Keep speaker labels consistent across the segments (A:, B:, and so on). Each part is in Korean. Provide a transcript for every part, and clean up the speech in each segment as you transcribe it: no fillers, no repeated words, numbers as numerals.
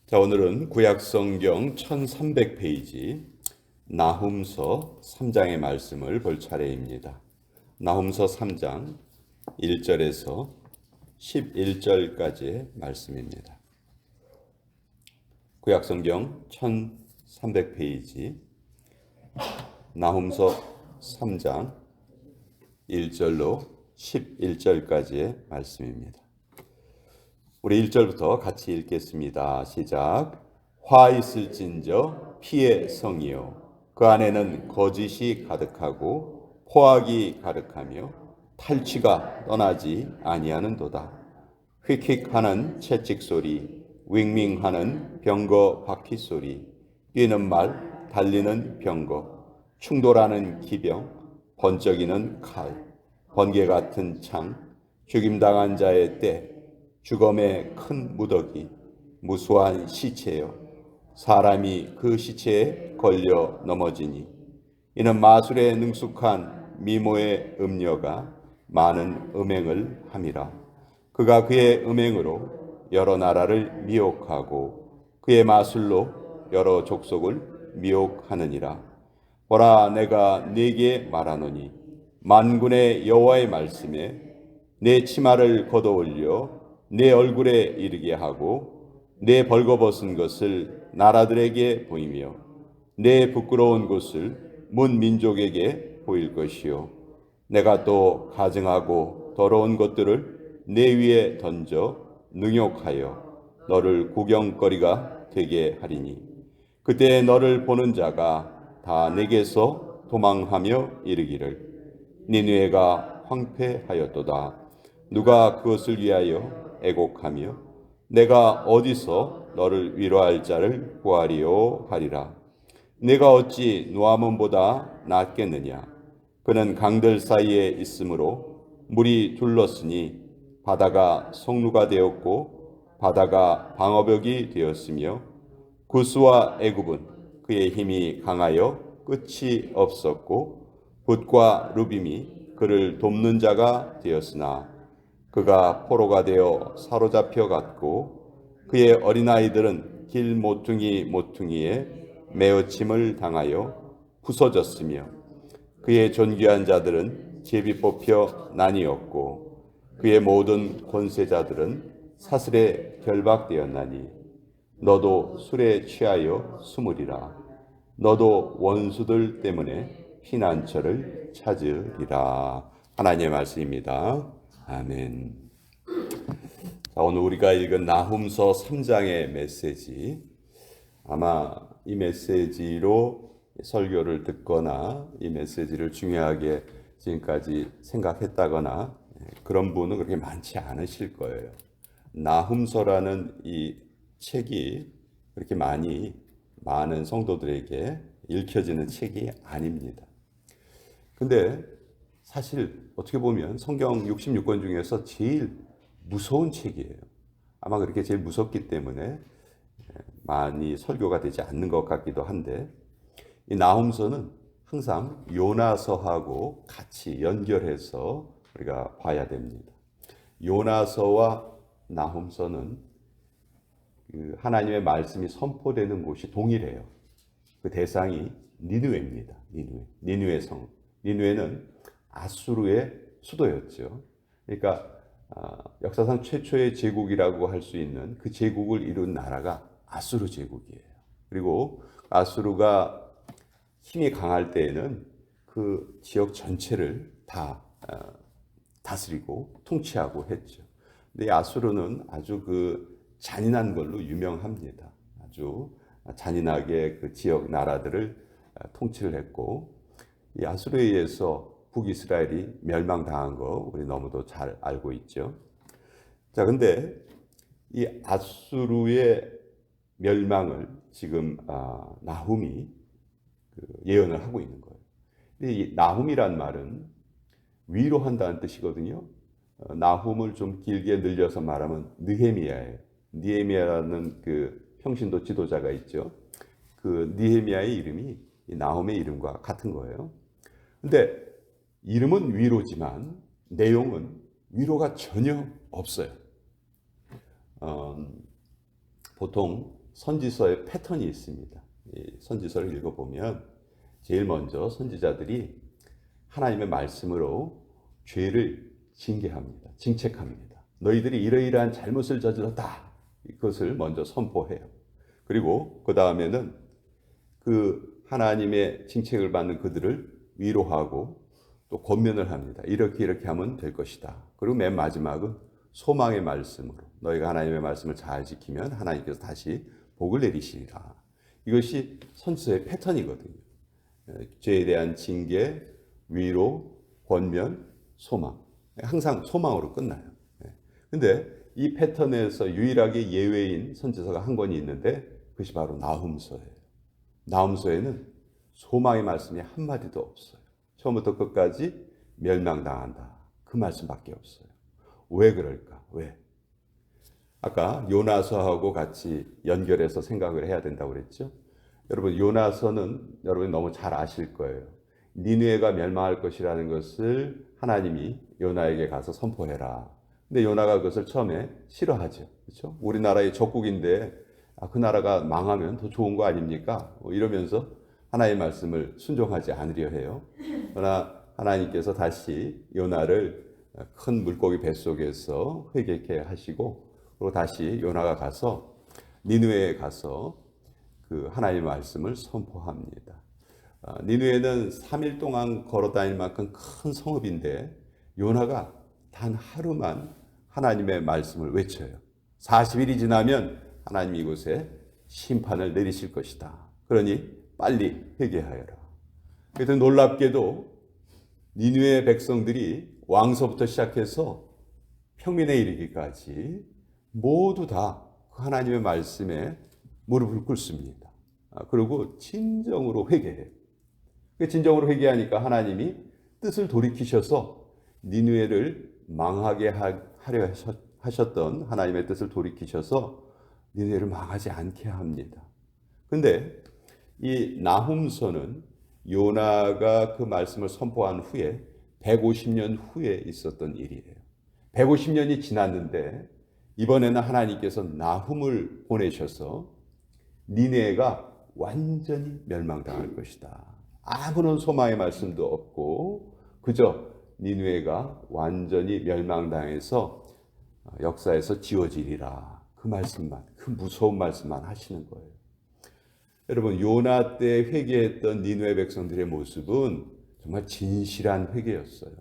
A: 자, 오늘은 구약성경 1300페이지 나훔서 3장의 말씀을 볼 차례입니다. 나훔서 3장 1절에서 11절까지의 말씀입니다. 구약성경 1300페이지 나훔서 3장 1절로 11절까지의 말씀입니다. 우리 1절부터 같이 읽겠습니다. 시작. 화 있을진저 피의 성이요 그 안에는 거짓이 가득하고 포악이 가득하며 탈취가 떠나지 아니하는도다. 휙휙하는 채찍 소리, 윙윙하는 병거 바퀴 소리, 뛰는 말, 달리는 병거, 충돌하는 기병, 번쩍이는 칼, 번개 같은 창, 죽임당한 자의 때, 죽음의 큰 무더기, 무수한 시체요 사람이 그 시체에 걸려 넘어지니 이는 마술에 능숙한 미모의 음녀가 많은 음행을 함이라. 그가 그의 음행으로 여러 나라를 미혹하고 그의 마술로 여러 족속을 미혹하느니라. 보라, 내가 네게 말하노니 만군의 여호와의 말씀에 내 치마를 걷어올려 내 얼굴에 이르게 하고 내 벌거벗은 것을 나라들에게 보이며 내 부끄러운 곳을 문 민족에게 보일 것이요 내가 또 가증하고 더러운 것들을 내 위에 던져 능욕하여 너를 구경거리가 되게 하리니 그때 너를 보는 자가 다 내게서 도망하며 이르기를 니느웨가 황폐하였도다. 누가 그것을 위하여 애곡하며 내가 어디서 너를 위로할 자를 구하리요 하리라. 내가 어찌 노아몬보다 낫겠느냐. 그는 강들 사이에 있으므로 물이 둘렀으니 바다가 성루가 되었고 바다가 방어벽이 되었으며 구스와 애굽은 그의 힘이 강하여 끝이 없었고 붓과 루빔이 그를 돕는 자가 되었으나 그가 포로가 되어 사로잡혀 갔고 그의 어린아이들은 길 모퉁이에 메어침을 당하여 부서졌으며 그의 존귀한 자들은 제비 뽑혀 나뉘었고 그의 모든 권세자들은 사슬에 결박되었나니 너도 술에 취하여 숨으리라. 너도 원수들 때문에 피난처를 찾으리라. 하나님의 말씀입니다. 아멘. 자, 오늘 우리가 읽은 나훔서 3장의 메시지, 아마 이 메시지로 설교를 듣거나 이 메시지를 중요하게 지금까지 생각했다거나 그런 분은 그렇게 많지 않으실 거예요. 나훔서라는 이 책이 그렇게 많은 성도들에게 읽혀지는 책이 아닙니다. 근데 사실 어떻게 보면 성경 66권 중에서 제일 무서운 책이에요. 아마 그렇게 제일 무섭기 때문에 많이 설교가 되지 않는 것 같기도 한데 이 나훔서는 항상 요나서하고 같이 연결해서 우리가 봐야 됩니다. 요나서와 나훔서는 하나님의 말씀이 선포되는 곳이 동일해요. 그 대상이 니느웨입니다. 니느웨 성. 니느웨는 아수르의 수도였죠. 그러니까 역사상 최초의 제국이라고 할 수 있는 그 제국을 이룬 나라가 아수르 제국이에요. 그리고 아수르가 힘이 강할 때에는 그 지역 전체를 다 다스리고 통치하고 했죠. 근데 아수르는 아주 그 잔인한 걸로 유명합니다. 아주 잔인하게 그 지역 나라들을 통치를 했고 이 아수르에 의해서 북이스라엘이 멸망당한 거 우리 너무도 잘 알고 있죠. 자, 근데 이 아수르의 멸망을 지금 나훔이 예언을 하고 있는 거예요. 근데 이 나훔이란 말은 위로한다는 뜻이거든요. 나훔을 좀 길게 늘려서 말하면 느헤미야예요. 느헤미야라는 그 평신도 지도자가 있죠. 그 느헤미야의 이름이 이 나훔의 이름과 같은 거예요. 근데 이름은 위로지만 내용은 위로가 전혀 없어요. 보통 선지서의 패턴이 있습니다. 이 선지서를 읽어보면 제일 먼저 선지자들이 하나님의 말씀으로 죄를 징계합니다. 징책합니다. 너희들이 이러이러한 잘못을 저질렀다. 그것을 먼저 선포해요. 그리고 그 다음에는 그 하나님의 징책을 받는 그들을 위로하고 또 권면을 합니다. 이렇게 하면 될 것이다. 그리고 맨 마지막은 소망의 말씀으로 너희가 하나님의 말씀을 잘 지키면 하나님께서 다시 복을 내리시리라. 이것이 선지서의 패턴이거든요. 죄에 대한 징계, 위로, 권면, 소망. 항상 소망으로 끝나요. 근데 이 패턴에서 유일하게 예외인 선지서가 한 권이 있는데 그것이 바로 나훔서예요. 나훔서에는 소망의 말씀이 한마디도 없어요. 처음부터 끝까지 멸망당한다. 그 말씀밖에 없어요. 왜 그럴까? 왜? 아까 요나서하고 같이 연결해서 생각을 해야 된다고 그랬죠? 여러분, 요나서는 여러분이 너무 잘 아실 거예요. 니느웨가 멸망할 것이라는 것을 하나님이 요나에게 가서 선포해라. 근데 요나가 그것을 처음에 싫어하죠. 그렇죠? 우리나라의 적국인데 그 나라가 망하면 더 좋은 거 아닙니까? 이러면서 하나님의 말씀을 순종하지 않으려 해요. 그러나 하나님께서 다시 요나를 큰 물고기 뱃속에서 회개케 하시고 그리고 다시 요나가 가서 니느웨에 가서 그 하나님의 말씀을 선포합니다. 니느웨는 3일 동안 걸어 다닐 만큼 큰 성읍인데 요나가 단 하루만 하나님의 말씀을 외쳐요. 40일이 지나면 하나님이 이곳에 심판을 내리실 것이다. 그러니 빨리 회개하여라. 그래서 놀랍게도 니느웨 백성들이 왕서부터 시작해서 평민에 이르기까지 모두 다 하나님의 말씀에 무릎을 꿇습니다. 그리고 진정으로 회개해요. 진정으로 회개하니까 하나님이 뜻을 돌이키셔서 니느웨를 망하게 하려 하셨던 하나님의 뜻을 돌이키셔서 니느웨를 망하지 않게 합니다. 근데 이 나훔서는 요나가 그 말씀을 선포한 후에 150년 후에 있었던 일이에요. 150년이 지났는데 이번에는 하나님께서 나훔을 보내셔서 니느웨가 완전히 멸망당할 것이다. 아무런 소망의 말씀도 없고 그저 니느웨가 완전히 멸망당해서 역사에서 지워지리라. 그 말씀만, 그 무서운 말씀만 하시는 거예요. 여러분, 요나 때 회개했던 니느웨 백성들의 모습은 정말 진실한 회개였어요.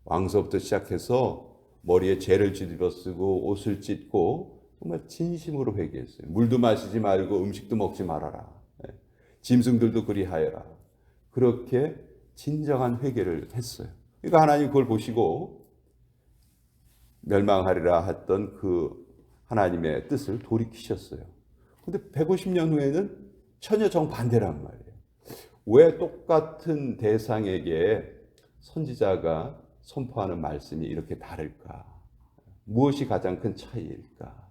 A: 왕서부터 시작해서 머리에 죄를 뒤집어 쓰고 옷을 찢고 정말 진심으로 회개했어요. 물도 마시지 말고 음식도 먹지 말아라. 짐승들도 그리하여라. 그렇게 진정한 회개를 했어요. 그러니까 하나님 그걸 보시고 멸망하리라 했던 그 하나님의 뜻을 돌이키셨어요. 근데 150년 후에는 전혀 정반대란 말이에요. 왜 똑같은 대상에게 선지자가 선포하는 말씀이 이렇게 다를까? 무엇이 가장 큰 차이일까?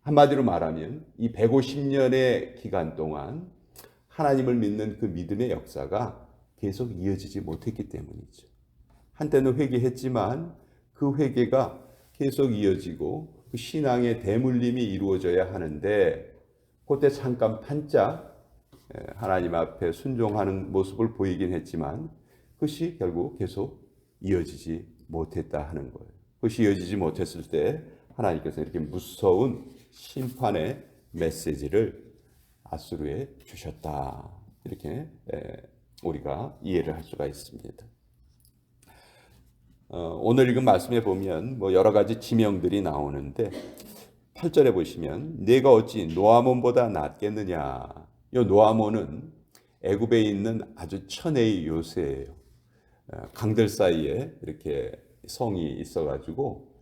A: 한마디로 말하면 이 150년의 기간 동안 하나님을 믿는 그 믿음의 역사가 계속 이어지지 못했기 때문이죠. 한때는 회개했지만 그 회개가 계속 이어지고 그 신앙의 대물림이 이루어져야 하는데 그때 잠깐 반짝 하나님 앞에 순종하는 모습을 보이긴 했지만 그것이 결국 계속 이어지지 못했다 하는 거예요. 그것이 이어지지 못했을 때 하나님께서 이렇게 무서운 심판의 메시지를 아수르에 주셨다. 이렇게 우리가 이해를 할 수가 있습니다. 오늘 읽은 말씀에 보면 여러 가지 지명들이 나오는데 8절에 보시면 내가 어찌 노아몬보다 낫겠느냐. 이 노아몬은 애굽에 있는 아주 천혜의 요새예요. 강들 사이에 이렇게 성이 있어가지고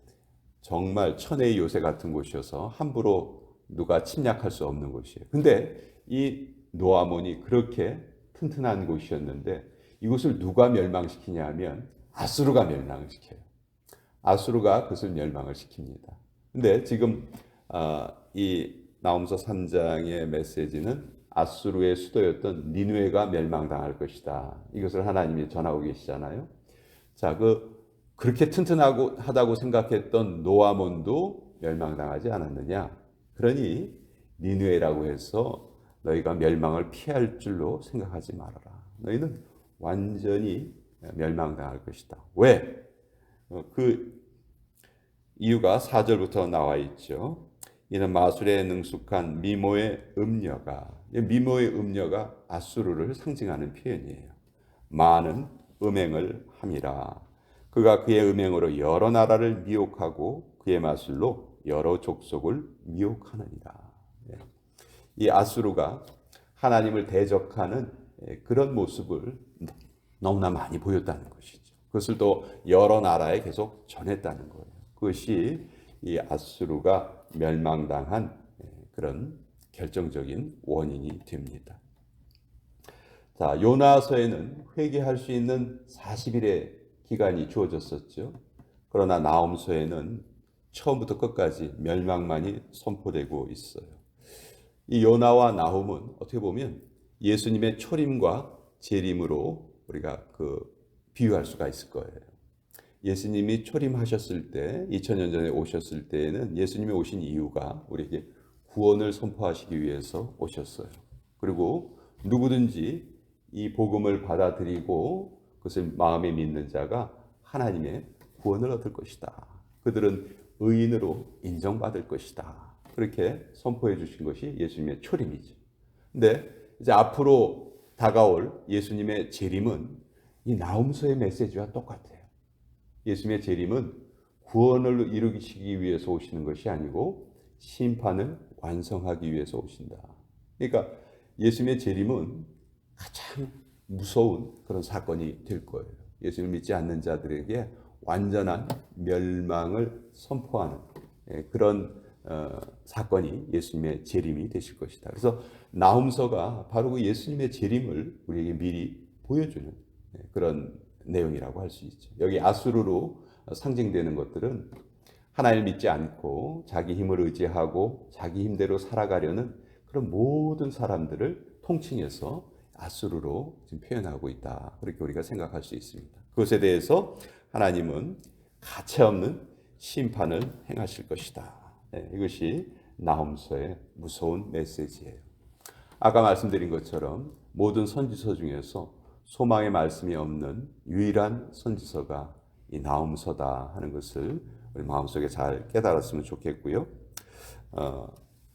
A: 정말 천혜의 요새 같은 곳이어서 함부로 누가 침략할 수 없는 곳이에요. 근데 이 노아몬이 그렇게 튼튼한 곳이었는데 이곳을 누가 멸망시키냐 하면 아수르가 멸망을 시켜요. 아수르가 그것을 멸망을 시킵니다. 근데 지금 이 나훔서 3장의 메시지는 아수르의 수도였던 니느웨가 멸망당할 것이다. 이것을 하나님이 전하고 계시잖아요. 자, 그렇게 튼튼하다고 생각했던 노아몬도 멸망당하지 않았느냐? 그러니 니느웨라고 해서 너희가 멸망을 피할 줄로 생각하지 말아라. 너희는 완전히 멸망당할 것이다. 왜? 그 이유가 4절부터 나와 있죠. 이는 마술에 능숙한 미모의 음녀가, 미모의 음녀가 아수르를 상징하는 표현이에요. 많은 음행을 함이라. 그가 그의 음행으로 여러 나라를 미혹하고 그의 마술로 여러 족속을 미혹하느니라. 이 아수르가 하나님을 대적하는 그런 모습을 너무나 많이 보였다는 것이죠. 그것을 또 여러 나라에 계속 전했다는 거예요. 그것이 이 아수르가 멸망당한 그런 결정적인 원인이 됩니다. 자, 요나서에는 회개할 수 있는 40일의 기간이 주어졌었죠. 그러나 나홈서에는 처음부터 끝까지 멸망만이 선포되고 있어요. 이 요나와 나홈은 어떻게 보면 예수님의 초림과 재림으로 우리가 비유할 수가 있을 거예요. 예수님이 초림하셨을 때, 2000년 전에 오셨을 때에는 예수님이 오신 이유가 우리에게 구원을 선포하시기 위해서 오셨어요. 그리고 누구든지 이 복음을 받아들이고 그것을 마음에 믿는 자가 하나님의 구원을 얻을 것이다. 그들은 의인으로 인정받을 것이다. 그렇게 선포해 주신 것이 예수님의 초림이죠. 근데 이제 앞으로 다가올 예수님의 재림은 이 나홈서의 메시지와 똑같아요. 예수님의 재림은 구원을 이루시기 위해서 오시는 것이 아니고 심판을 완성하기 위해서 오신다. 그러니까 예수님의 재림은 가장 무서운 그런 사건이 될 거예요. 예수님을 믿지 않는 자들에게 완전한 멸망을 선포하는 그런 사건이 예수님의 재림이 되실 것이다. 그래서 나홈서가 바로 그 예수님의 재림을 우리에게 미리 보여주는 그런 내용이라고 할 수 있죠. 여기 아수르로 상징되는 것들은 하나님을 믿지 않고 자기 힘을 의지하고 자기 힘대로 살아가려는 그런 모든 사람들을 통칭해서 아수르로 지금 표현하고 있다. 그렇게 우리가 생각할 수 있습니다. 그것에 대해서 하나님은 가차없는 심판을 행하실 것이다. 이것이 나홈서의 무서운 메시지예요. 아까 말씀드린 것처럼 모든 선지서 중에서 소망의 말씀이 없는 유일한 선지서가 이 나홈서다 하는 것을 우리 마음속에 잘 깨달았으면 좋겠고요.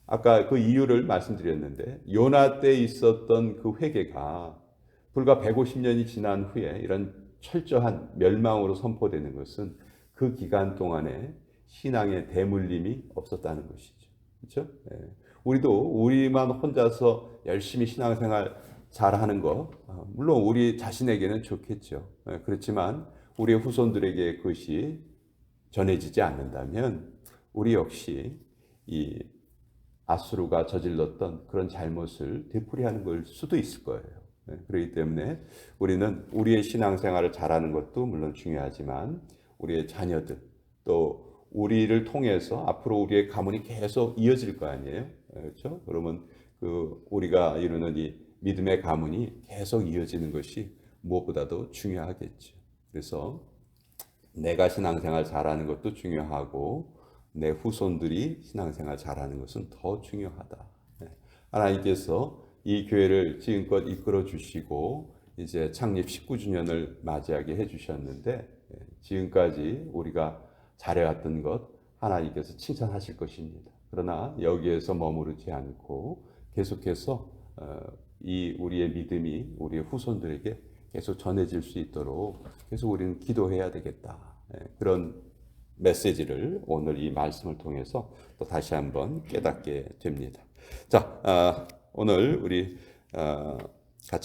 A: 아까 그 이유를 말씀드렸는데 요나 때 있었던 그 회개가 불과 150년이 지난 후에 이런 철저한 멸망으로 선포되는 것은 그 기간 동안에 신앙의 대물림이 없었다는 것이죠. 그렇죠? 우리도 우리만 혼자서 열심히 신앙생활 잘하는 거 물론 우리 자신에게는 좋겠죠. 그렇지만 우리의 후손들에게 그것이 전해지지 않는다면 우리 역시 이 아수르가 저질렀던 그런 잘못을 되풀이하는 걸 수도 있을 거예요. 그렇기 때문에 우리는 우리의 신앙생활을 잘하는 것도 물론 중요하지만 우리의 자녀들 또 우리를 통해서 앞으로 우리의 가문이 계속 이어질 거 아니에요. 그렇죠? 그러면 우리가 이루는 이 믿음의 가문이 계속 이어지는 것이 무엇보다도 중요하겠죠. 그래서 내가 신앙생활 잘하는 것도 중요하고 내 후손들이 신앙생활 잘하는 것은 더 중요하다. 하나님께서 이 교회를 지금껏 이끌어 주시고 이제 창립 19주년을 맞이하게 해주셨는데 지금까지 우리가 잘해왔던 것 하나님께서 칭찬하실 것입니다. 그러나 여기에서 머무르지 않고 계속해서 이 우리의 믿음이 우리의 후손들에게 계속 전해질 수 있도록 계속 우리는 기도해야 되겠다. 그런 메시지를 오늘 이 말씀을 통해서 또 다시 한번 깨닫게 됩니다. 자, 오늘 우리 같이